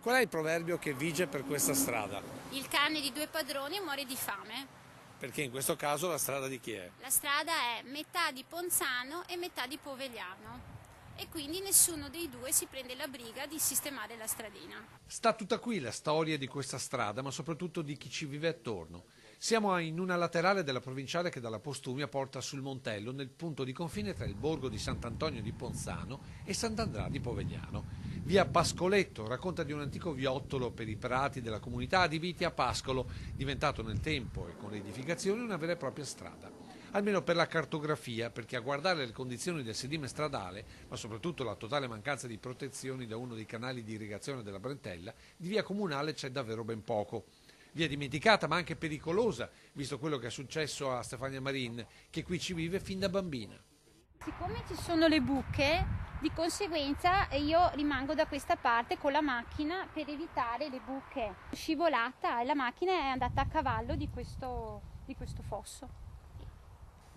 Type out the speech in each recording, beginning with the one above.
Qual è il proverbio che vige per questa strada? Il cane di due padroni muore di fame. Perché in questo caso la strada di chi è? La strada è metà di Ponzano e metà di Povegliano. E quindi nessuno dei due si prende la briga di sistemare la stradina. Sta tutta qui la storia di questa strada, ma soprattutto di chi ci vive attorno. Siamo in una laterale della provinciale che dalla Postumia porta sul Montello, nel punto di confine tra il borgo di Sant'Antonio di Ponzano e Sant'Andrea di Povegliano. Via Pascoletto racconta di un antico viottolo per i prati della comunità adibiti a pascolo, diventato nel tempo e con le edificazioni una vera e propria strada. Almeno per la cartografia, perché a guardare le condizioni del sedime stradale, ma soprattutto la totale mancanza di protezioni da uno dei canali di irrigazione della Brentella, di via comunale c'è davvero ben poco. Via dimenticata ma anche pericolosa, visto quello che è successo a Stefania Marin, che qui ci vive fin da bambina. Siccome ci sono le buche, di conseguenza io rimango da questa parte con la macchina per evitare le buche. Scivolata e la macchina è andata a cavallo di questo fosso.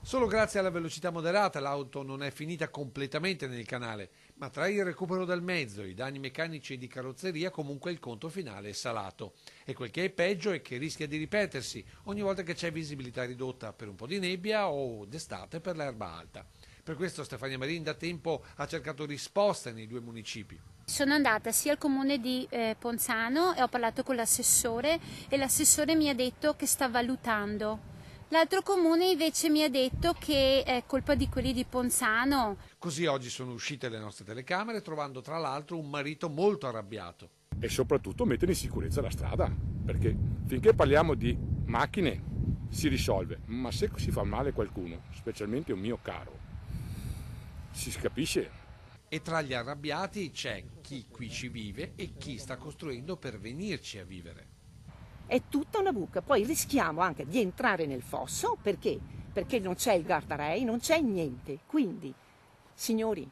Solo grazie alla velocità moderata l'auto non è finita completamente nel canale, ma tra il recupero del mezzo, i danni meccanici e di carrozzeria comunque il conto finale è salato. E quel che è peggio è che rischia di ripetersi ogni volta che c'è visibilità ridotta per un po' di nebbia o d'estate per l'erba alta. Per questo Stefania Marin da tempo ha cercato risposte nei due municipi. Sono andata sia al comune di Ponzano e ho parlato con l'assessore e l'assessore mi ha detto che sta valutando. L'altro comune invece mi ha detto che è colpa di quelli di Ponzano. Così oggi sono uscite le nostre telecamere trovando tra l'altro un marito molto arrabbiato. E soprattutto mettere in sicurezza la strada, perché finché parliamo di macchine si risolve, ma se si fa male qualcuno, specialmente un mio caro, si capisce. E tra gli arrabbiati c'è chi qui ci vive e chi sta costruendo per venirci a vivere. È tutta una buca, poi rischiamo anche di entrare nel fosso, perché? Perché non c'è il guardrail, non c'è niente, quindi, signori,